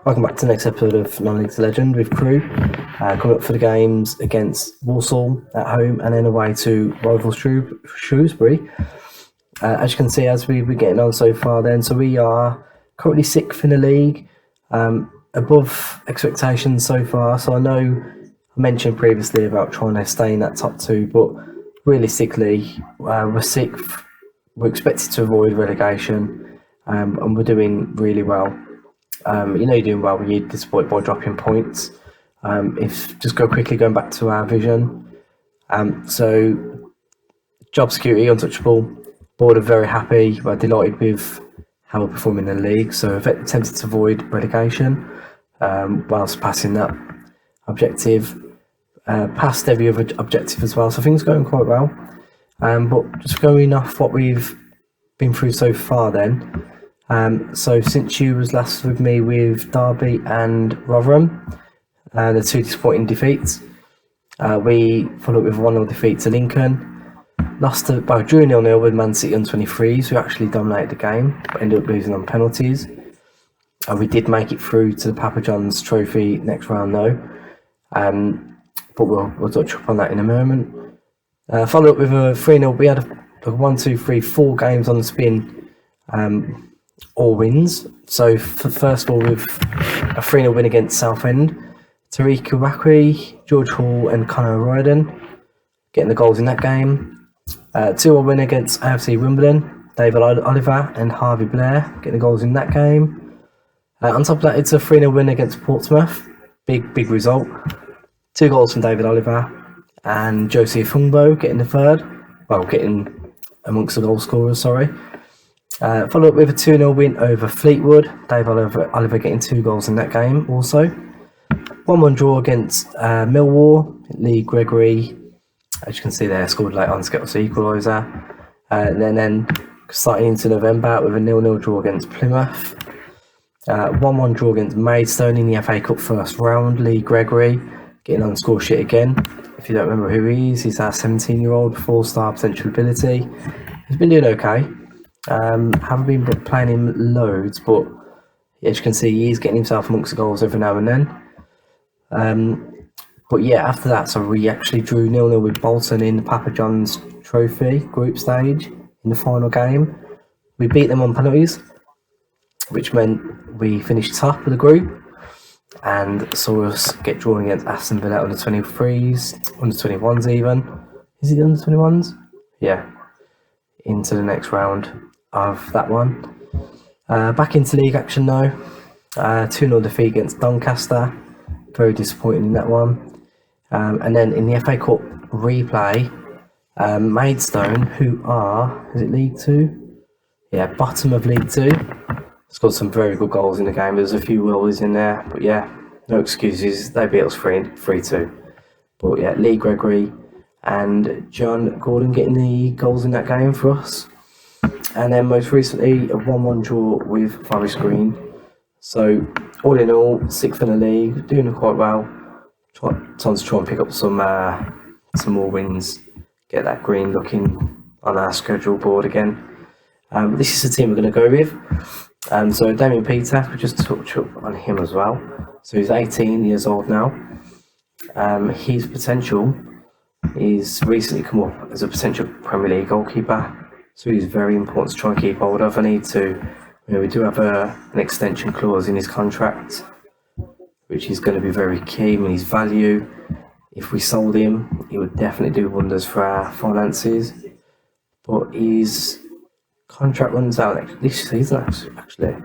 Welcome back to the next episode of Non-Leagues Legend with Crew. Coming up for the games against Walsall at home and then away to rival Shrewsbury. As you can see, as we've been getting on so far then, so we are currently 6th in the league, above expectations so far. So I know I mentioned previously about trying to stay in that top 2, but realistically, we're 6th. We're expected to avoid relegation, and we're doing really well. You're doing well when you're disappointed by dropping points. If just going back to our vision. So job security, untouchable. Board are very happy. We're delighted with how we're performing in the league. So attempted to avoid relegation, whilst passing that objective. Passed every other objective as well. So things are going quite well. But just going off what we've been through so far then. So since you was last with me with Derby and Rotherham, the 2 disappointing defeats, we followed with a 1-0 defeat to Lincoln. Lost drew 0-0 with Man City on-23s, who actually dominated the game, but ended up losing on penalties. We did make it through to the Papa John's Trophy next round though, but we'll touch up on that in a moment. Followed up with a 3-0. We had a 4 games on the spin, all wins. So first of all, with a 3-0 win against Southend, Tariq Iwakwe, George Hall and Conor Ryden getting the goals in that game. 2-0 win against AFC Wimbledon, David Oliver and Harvey Blair getting the goals in that game. On top of that, it's a 3-0 win against Portsmouth, big result. 2 goals from David Oliver and Josie Fungbo getting the third, getting amongst the goal scorers, followed up with a 2-0 win over Fleetwood, Dave Oliver getting 2 goals in that game also. 1-1 draw against Millwall, Lee Gregory, as you can see there, scored late on to get us the equaliser. Then starting into November with a 0-0 draw against Plymouth. 1-1 draw against Maidstone in the FA Cup first round, Lee Gregory getting on score sheet again. If you don't remember who he is, he's our 17-year-old, 4-star potential ability. He's been doing okay. Haven't been playing him loads, but as you can see, he's getting himself amongst the goals every now and then. But yeah, after that, so we actually drew 0-0 with Bolton in the Papa John's Trophy group stage in the final game. We beat them on penalties, which meant we finished top of the group and saw us get drawn against Aston Villa under 23s, under 21s even. Is it under 21s? Yeah. Into the next round of that one. Back into league action now. 2-0 defeat against Doncaster. Very disappointing in that one. And then in the FA Cup replay, Maidstone, who are, is it League 2? Yeah, bottom of League 2. Scored some very good goals in the game. There's a few willies in there, but yeah, no excuses. They beat us 3-2. But yeah, Lee Gregory and John Gordon getting the goals in that game for us. And then most recently, a 1-1 draw with Forest Green. So all in all, 6th in the league, doing quite well. Time to try and pick up some more wins, get that green looking on our schedule board again. This is the team we're going to go with. So Damien Peter, we just touch up on him as well. So he's 18 years old now. His potential is recently come up as a potential Premier League goalkeeper. So he's very important to try and keep hold of. We do have an extension clause in his contract, which is going to be very key. His value, if we sold him, he would definitely do wonders for our finances. But his contract runs out this season, actually.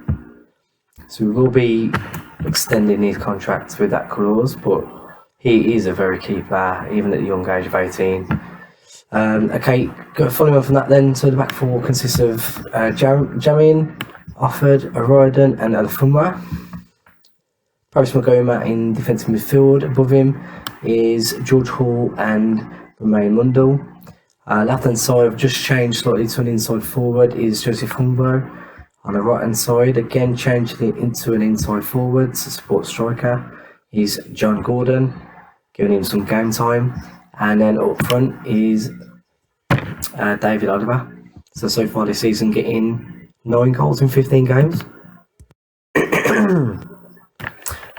So we will be extending his contract with that clause, but he is a very key player, even at the young age of 18. Following on from that then, so the back four consists of Jamin, Offord, O'Riordan and Alfumwa. Paris Magoma in defensive midfield. Above him is George Hall and Romain Mundell. Left hand side, I've just changed slightly to an inside forward, is Joseph Humbo. On the right hand side, again changing it into an inside forward to support striker, is John Gordon, giving him some game time. And then up front is David Oliver. So far this season, getting 9 goals in 15 games.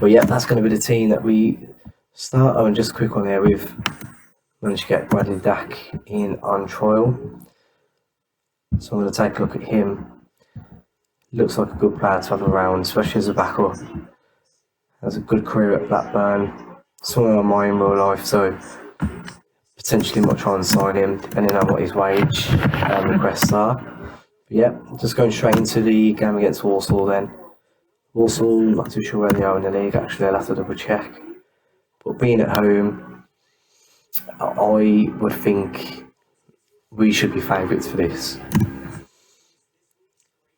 But yeah, that's going to be the team that we start. Oh, and just a quick one there, we've managed to get Bradley Dack in on trial. So I'm going to take a look at him. Looks like a good player to have around, especially as a backup. Has a good career at Blackburn. Someone on mine in real life, so potentially might try and sign him, depending on what his wage requests are. But yeah, just going straight into the game against Walsall then. Walsall, not too sure where they are in the league, actually, I'll have to double check. But being at home, I would think we should be favourites for this.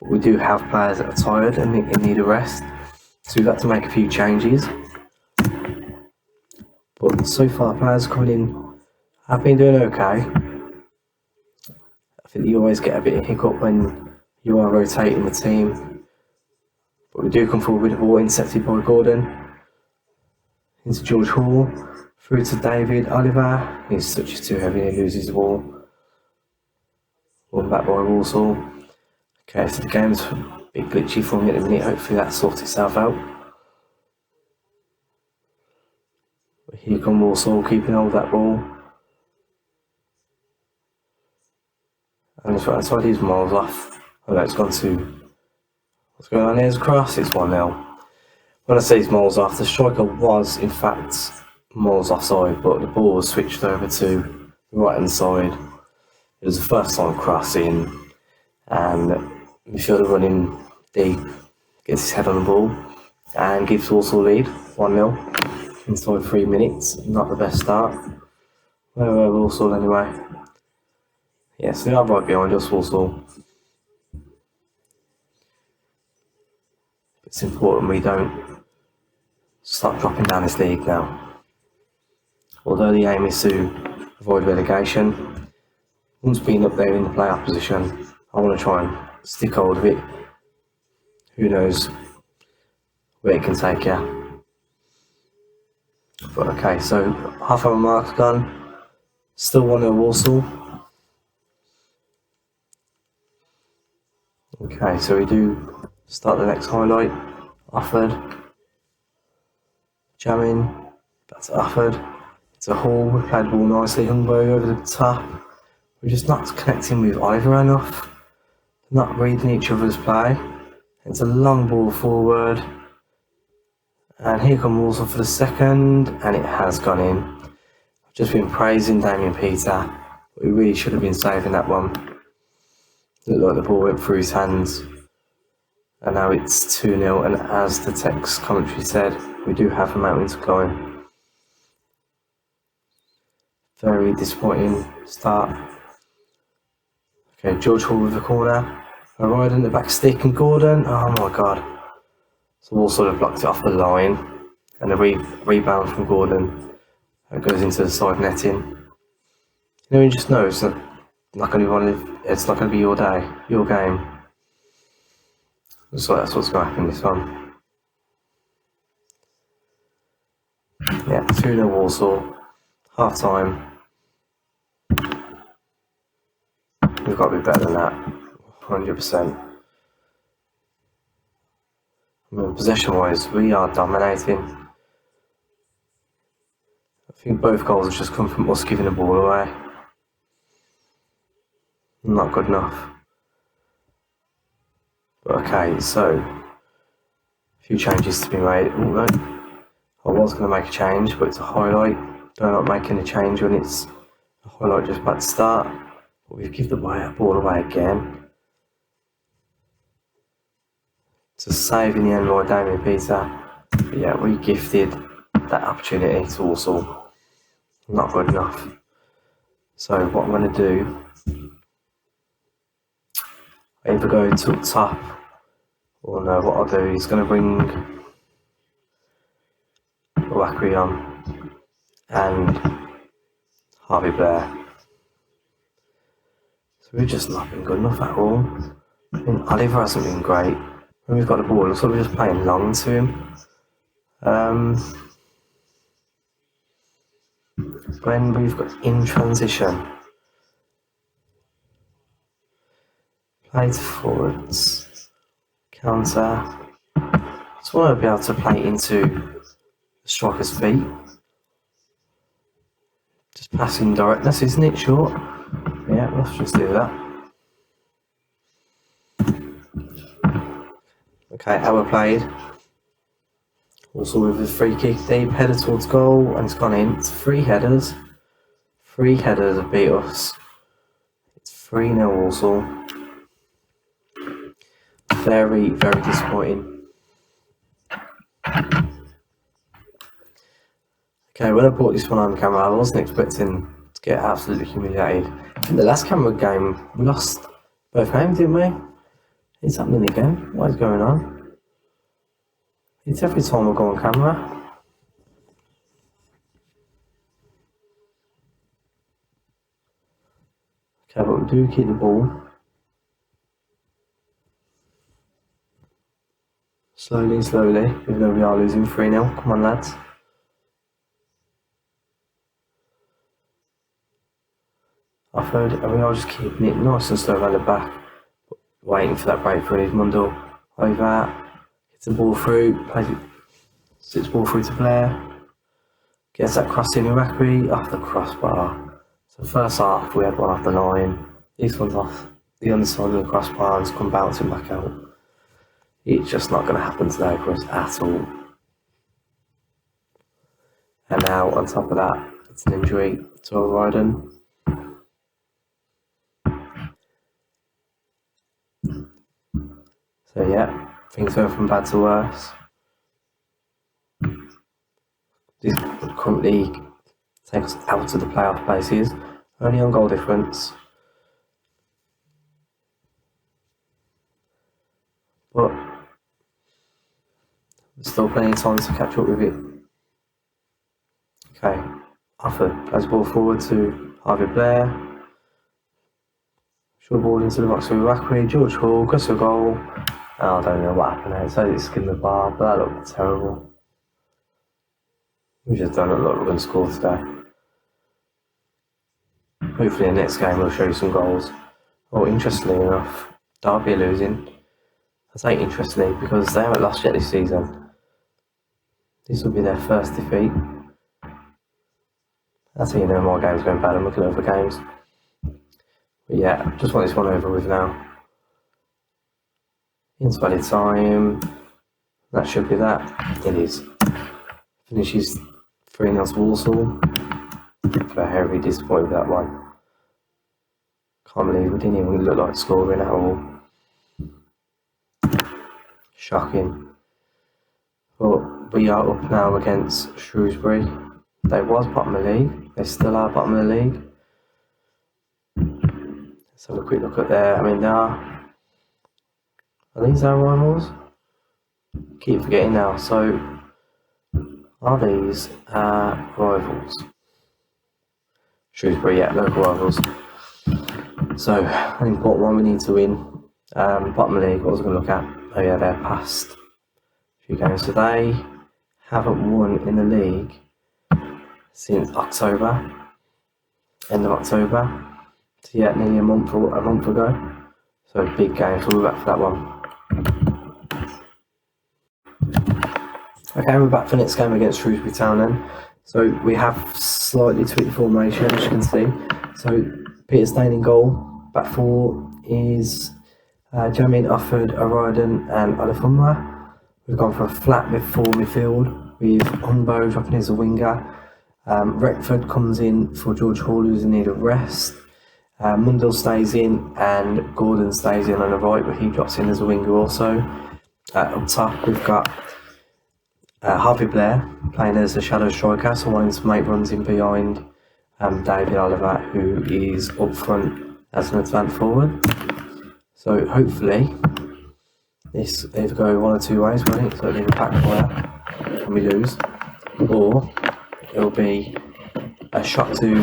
But we do have players that are tired and need a rest, so we've had to make a few changes. But so far, players coming in have been doing okay. I think you always get a bit of hiccup when you are rotating the team. But we do come forward with the ball intercepted by Gordon. Into George Hall. Through to David Oliver. His touch is too heavy and he loses the ball. One back by Walsall. Okay, so the game's a bit glitchy for me at the minute. Hopefully that sorts itself out. But here come Walsall keeping hold of that ball. And it's right outside, he's miles off. Oh no, it's gone to... What's going on? There's a cross, it's 1-0. When I say he's miles off, the striker was in fact miles offside, but the ball was switched over to the right hand side. It was the first time crossing, and midfielder running deep, gets his head on the ball, and gives Walsall lead, 1-0, inside 3 minutes. Not the best start. Where were Walsall anyway? Yes, they are right behind us, Walsall. It's important we don't start dropping down this league now. Although the aim is to avoid relegation, once being up there in the playoff position, I want to try and stick hold of it. Who knows where it can take you. But okay, so half hour mark's gone. Still 1-0 Walsall. Okay, so we do start the next highlight. Offered. Jamming. That's offered. It's a Hall. We played the ball nicely. Hungbo over the top. We're just not connecting with Oliver enough. Not reading each other's play. It's a long ball forward. And here comes Walsall for the second. And it has gone in. I've just been praising Damien Peter. But we really should have been saving that one. Looked like the ball went through his hands. And now it's 2-0, and as the text commentary said, we do have a mountain to climb. Very disappointing start. Okay, George Hall with the corner. O'Riordan the back stick and Gordon. Oh my god. So Wall sort of blocked it off the line. And a rebound from Gordon that goes into the side netting. You know, you just know it's not going to be your day, your game. So that's what's going to happen this one. Yeah, 2-0 Walsall. Half time. We've got to be better than that. 100%. I mean, possession wise, we are dominating. I think both goals have just come from us giving the ball away. Not good enough. But okay, so a few changes to be made. Oh no, I was going to make a change, but it's a highlight. Don't like making a change when it's a highlight just about to start. But we've given the ball away again. It's a save in the end by Damien Peter. But yeah, we gifted that opportunity to Walsall. Not good enough. So what I'm going to do, I either go to the top, or no, what I'll do is going to bring Wakri on and Harvey Blair. So we've just not been good enough at all. I mean, Oliver hasn't been great. When we've got the ball, looks like we're just playing long to him. When we've got in transition, play to forwards, counter. Just want to be able to play into striker's feet. Just passing directness, isn't it? Short. Yeah, let's just do that. Okay, hour played. Also with a free kick, deep header towards goal, and it's gone in. It's 3 headers. 3 headers have beat us. It's 3-0 Walsall. Very, very disappointing. Okay, when I brought this one on camera, I wasn't expecting to get absolutely humiliated. In the last camera game, we lost both games, didn't we? Is that happening again? What is going on? It's every time I go on camera. Okay, but we do keep the ball. Slowly, slowly, even though we are losing 3-0. Come on, lads. Offload, and we are just keeping it nice and slow around the back. Waiting for that breakthrough. Mundell over. Gets the ball through. Plays it. Sits ball through to Blair. Gets that cross in Iraqi off the crossbar. So first half we had one off the line. This one's off the underside of the crossbar and it's come bouncing back out. It's just not going to happen today for us at all. And now on top of that, it's an injury to O'Riordan. So yeah, things go from bad to worse. This would currently take us out of the playoff places, only on goal difference. But there's still plenty of time to catch up with it. Okay, Offer plays the ball forward to Harvey Blair. Short ball into the box for Iraqi. George Hall goes to a goal. Oh, I don't know what happened there. It says it skinned the bar, but that looked terrible. We just don't look like we're going to score today. Hopefully, the next game will show you some goals. Oh, interestingly enough, Derby are losing. I say interestingly because they haven't lost yet this season. This will be their first defeat. That's how you know more games going bad. I'm looking over games. But yeah, just want this one over with now. Invalid time. That should be that. It is. Finishes 3-0 to Walsall. Very disappointed with that one. Can't believe we didn't even look like scoring at all. Shocking. But we are up now against Shrewsbury. They was bottom of the league. They still are bottom of the league. Let's have a quick look at there. I mean, they are these our rivals? Keep forgetting now. So, are these our rivals? Shrewsbury, yeah, local rivals. So, an important one we need to win. Bottom of the league, what was I going to look at? Oh yeah, they're past a few games. So they haven't won in the league since October, end of October. So yeah, nearly a month ago. So big game, so we're back for that one. Okay, we're back for the next game against Shrewsbury Town then. So we have slightly tweaked the formation, as you can see. So Peter Stain in goal. Back four is Jamin, Ufford, O'Riordan and Olafumwa. We've gone for a flat midfield with Humbo dropping as a winger. Retford comes in for George Hall, who's in need of rest. Mundell stays in and Gordon stays in on the right, but he drops in as a winger also. Up top we've got Harvey Blair playing as a shadow striker, so wanting to make runs in behind David Oliver, who is up front as an advanced forward. So hopefully this either go one or two ways, won't it? So it'll be a back fire and we lose, or it'll be a shot to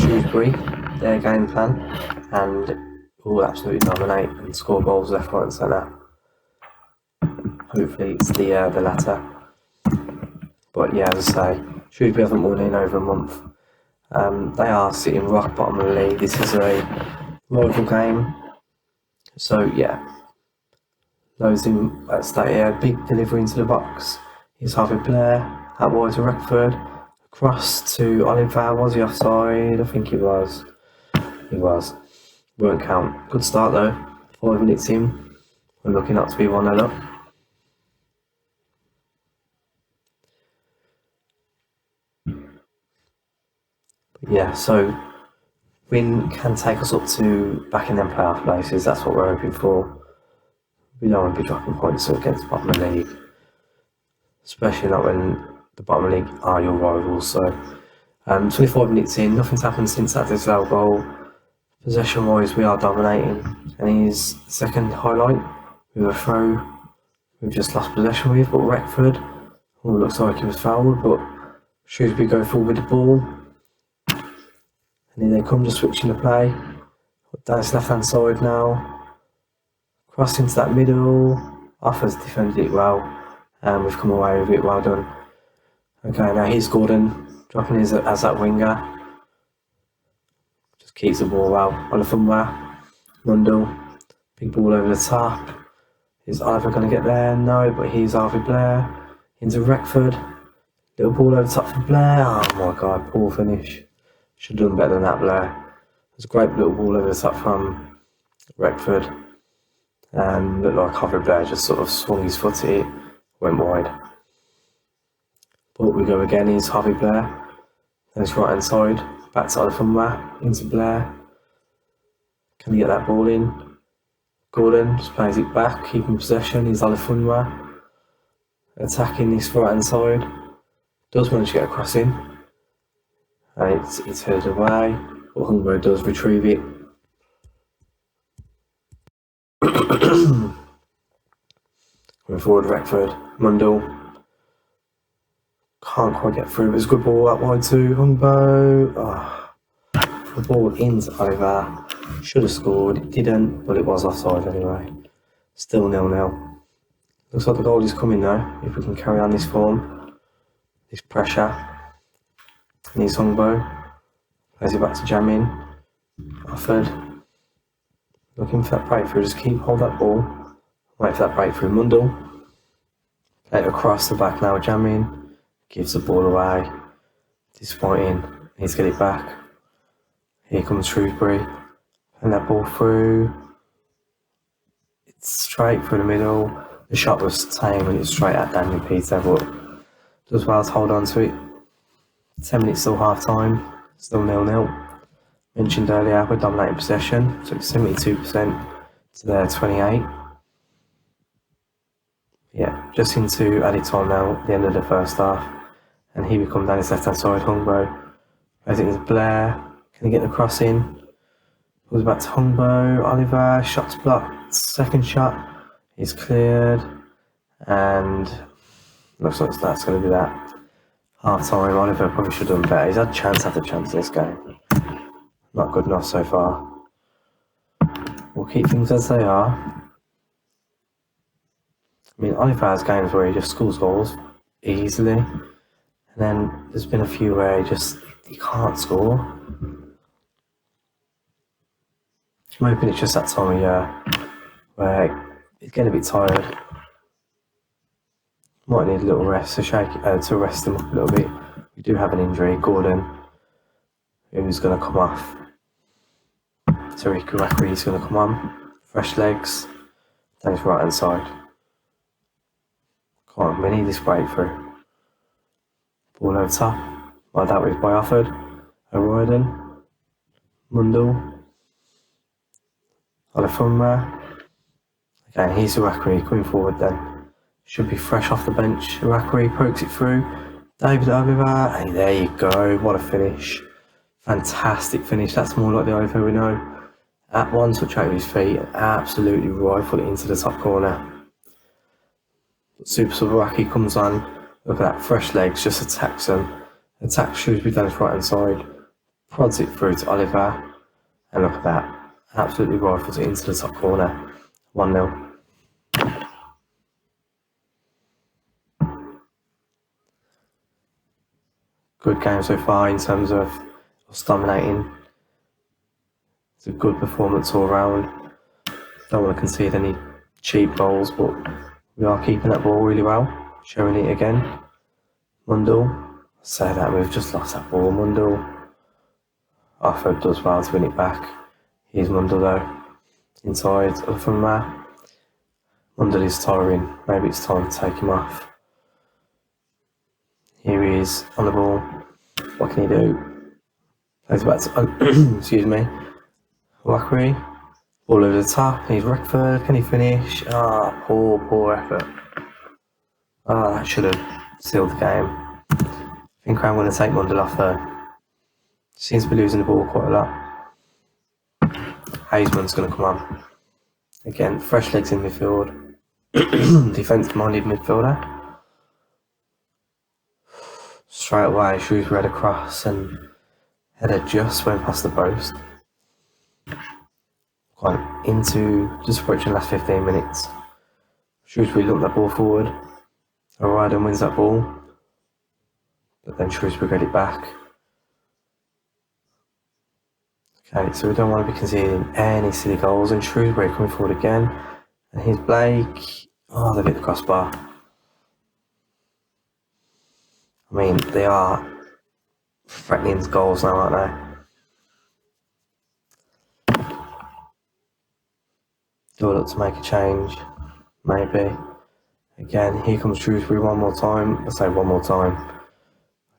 Shrewsbury, their game plan, and we'll absolutely dominate and score goals left, right and centre. Hopefully it's the latter. But yeah, as I say, Shrewsbury haven't won in over a month. They are sitting rock bottom of the league. This is a rival game. So yeah, those in at start here, big delivery into the box is Harvey Blair. That was Reckford. Across to Oliver. Was he offside? I think he was. He was. Won't count. Good start though. 5 minutes in. We're looking up to be 1-0 up. But yeah, so win can take us up to back in them playoff places. That's what we're hoping for. We don't want to be dropping points against the bottom of the league, especially not when the bottom of the league are your rivals. So 25 minutes in, nothing's happened since that Dislow goal. Possession wise, we are dominating. And his second highlight with a throw we've just lost possession with, but Reckford, looks like he was fouled, but Shrewsbury go forward with the ball. And here they come, just switching the play. Down his left hand side now. Crossed into that middle. Offers defended it well. And we've come away with it, well done. Okay, now here's Gordon, dropping his as that winger. Just keeps the ball well. Oliver, Mundell, big ball over the top. Is Oliver going to get there? No, but he's Harvey Blair. Into Reckford. Little ball over the top for Blair. Oh my god, poor finish. Should have done better than that, Blair. There's a great little ball over the top from Reckford. And looked like Harvey Blair just sort of swung his foot at it, went wide. But we go again, here's Harvey Blair. Then it's right hand side, back to Oliver, into Blair. Can he get that ball in? Gordon just plays it back, keeping possession, he's Oliver. Attacking this right hand side. Does manage to get a cross in. And it's headed away, but Hungbo does retrieve it. Going forward, Reckford, Mundell. Can't quite get through, but it's a good ball out wide to Hungbo. The ball into Oliver. Should have scored, it didn't, but it was offside anyway. Still 0-0. Looks like the goal is coming though, if we can carry on this form, this pressure. And here's Hungbo. Plays it back to Jamin. Offered. Looking for that breakthrough, just hold that ball. Wait for that breakthrough. Mundell. Play it across the back now, Jamin. Gives the ball away. Disappointing. Needs to get it back. Here comes Shrewsbury. And that ball through. It's straight through the middle. The shot was tame and it's straight at Daniel Peter, but does well to hold on to it. 10 minutes till half time. Still 0-0. Mentioned earlier, we're dominating possession. So it's 72% to their 28. Yeah, just into added time now, at the end of the first half. And here we come down his left hand side, Hungbo. I think it's Blair. Can he get the cross in? Pulls back to Hungbo. Oliver, shot's blocked. Second shot is cleared. And looks like that's going to be that. Half time, Oliver probably should have done better. He's had chance after chance in this game. Not good enough so far. We'll keep things as they are. I mean, Oliver has games where he just scores goals easily, and then there's been a few where he can't score. I'm hoping it's just that time of year where he's getting a bit tired. Might need a little rest to rest him up a little bit. We do have an injury, Gordon, who's going to come off. Tariq Rakri is going to come on. Fresh legs. Then his right hand side. Come on, we need this breakthrough. Ball over top. Like that was by offered. O'Riordan. Mundell. Oliver. Again, here's Rakri coming forward then. Should be fresh off the bench. Rakri pokes it through. David Oliver. And there you go. What a finish. Fantastic finish. That's more like the Oliver we know. At one touch out of his feet and absolutely rifle it into the top corner. Super Savaraki comes on. Look at that, fresh legs, just attacks him. Attacks Shrewsbury down his right hand side. Prods it through to Oliver. And look at that. Absolutely rifles it into the top corner. 1-0. Good game so far in terms of us dominating. It's a good performance all round. Don't want to concede any cheap goals, but we are keeping that ball really well. Showing it again. Mundell. Say that we've just lost that ball. Mundell. Arthur does well to win it back. Here's Mundell though. Inside from there. Mundell is tiring. Maybe it's time to take him off. Here he is on the ball. What can he do? Plays back to, excuse me. Wackery. Ball over the top. He's Rickford. Can he finish? Poor effort. That should have sealed the game. I think I'm going to take Mundell off though. Seems to be losing the ball quite a lot. Hazeman's going to come on. Again, fresh legs in midfield. Defensive-minded midfielder. Straight away, Shrewsbury had a cross and header just went past the post. Quite into just approaching the last 15 minutes. Shrewsbury looked that ball forward. O'Riordan wins that ball. But then Shrewsbury get it back. Okay, so we don't want to be conceding any silly goals. And Shrewsbury coming forward again. And here's Blake. They've hit the crossbar. I mean, they are threatening goals now, aren't they? Do I look to make a change? Maybe. Again, here comes Shrewsbury one more time. I say one more time.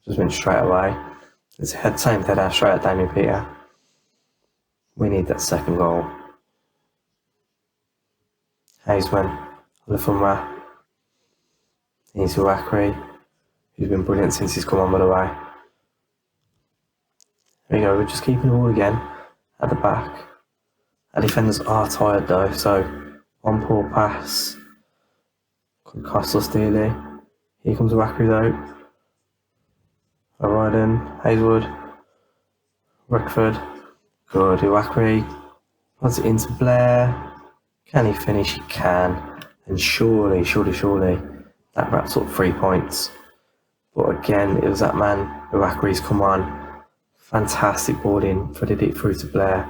Just went straight away. It's a same header straight at Damien Peter. We need that second goal. Hazeman on the front row. Here's Wackery, who's been brilliant since he's come on, by the way. There you go, we're just keeping the ball again at the back. Our defenders are tired though, so one poor pass could cost us dearly. Here comes Wackery though. O'Riordan, Hazelwood, Rickford. Good, Wackery. Puts it into Blair. Can he finish? He can. And surely, that wraps up 3 points. But again, it was that man, Wackery's come on. Fantastic boarding, footed it through to Blair.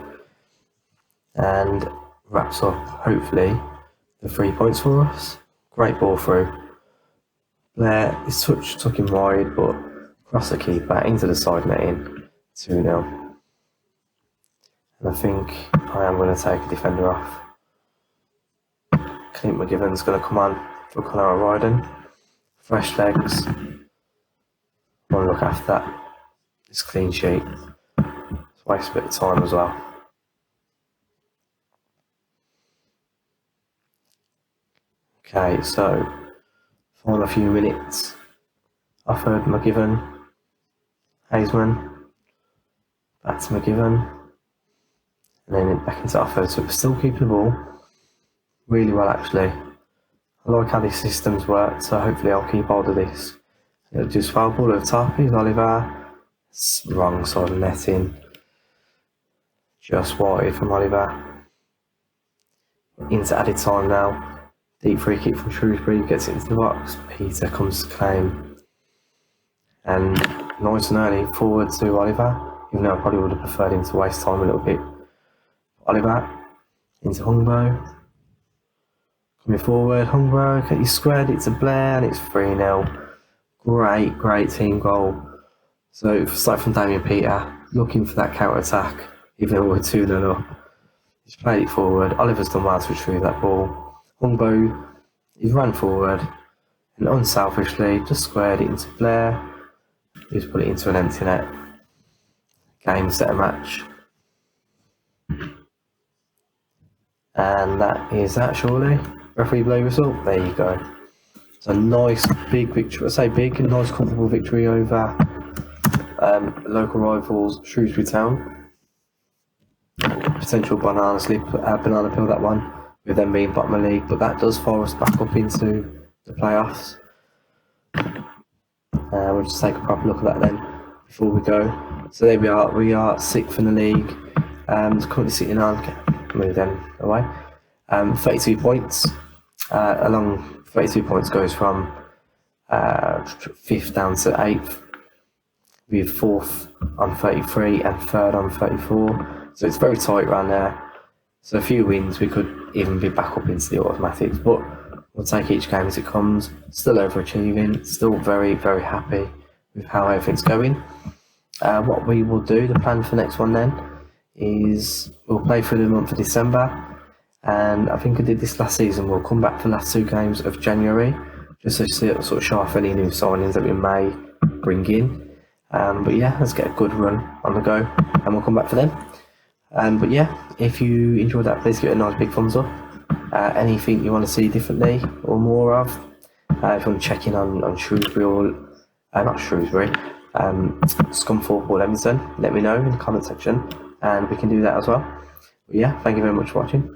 And wraps up, hopefully, the 3 points for us. Great ball through. Blair, his touch took him wide, but across the keeper, into the side netting, 2-0. And I think I am going to take a defender off. Clint McGivern's going to come on for Conor O'Riordan. Fresh legs. Want to look after that. It's clean sheet. It's waste a bit of time as well. Okay, so final few minutes. Offord, McGivern, Hazeman, back to McGivern, and then back into Offord. So we're still keeping the ball really well actually. I like how these systems work, so hopefully I'll keep hold of this. It'll just foul ball over top. Here's Oliver. It's wrong side of netting. Just wide from Oliver. Into added time now. Deep free kick from Shrewsbury, gets it into the box. Peter comes to claim. And nice and early forward to Oliver, even though I probably would have preferred him to waste time a little bit. Oliver into Hungbo. Coming forward, Hungbo, he's squared it to Blair and it's 3-0. Great team goal. So, start from Damien Peter, looking for that counter attack, even though we're 2-0 up. He's played it forward. Oliver's done well to retrieve that ball. Hungbo, he's run forward and unselfishly just squared it into Blair. He's put it into an empty net. Game, set, a match. And that is that, surely. Referee blow whistle. There you go. It's a nice big victory. I say big, a nice comfortable victory over local rivals Shrewsbury Town. Potential banana peel, that one, with them being bottom of the league, but that does fire us back up into the playoffs. We'll just take a proper look at that then before we go. So there we are 6th in the league. It's currently sitting on, move them away, 32 points. Along 32 points goes from 5th down to 8th. We have 4th on 33 and 3rd on 34. So it's very tight around there. So a few wins, we could even be back up into the automatics. But we'll take each game as it comes. Still overachieving, still very, very happy with how everything's going. What we will do, the plan for next one then, is we'll play through the month of December, and I think I did this last season. We'll come back for the last 2 games of January, just to sort of show off any new signings that we may bring in. But yeah, let's get a good run on the go, and we'll come back for them. But yeah, if you enjoyed that, please give it a nice big thumbs up. Anything you want to see differently or more of, if you want to check in on Shrewsbury or not Shrewsbury, Scunthorpe or Leamington, let me know in the comment section, and we can do that as well. But yeah, thank you very much for watching.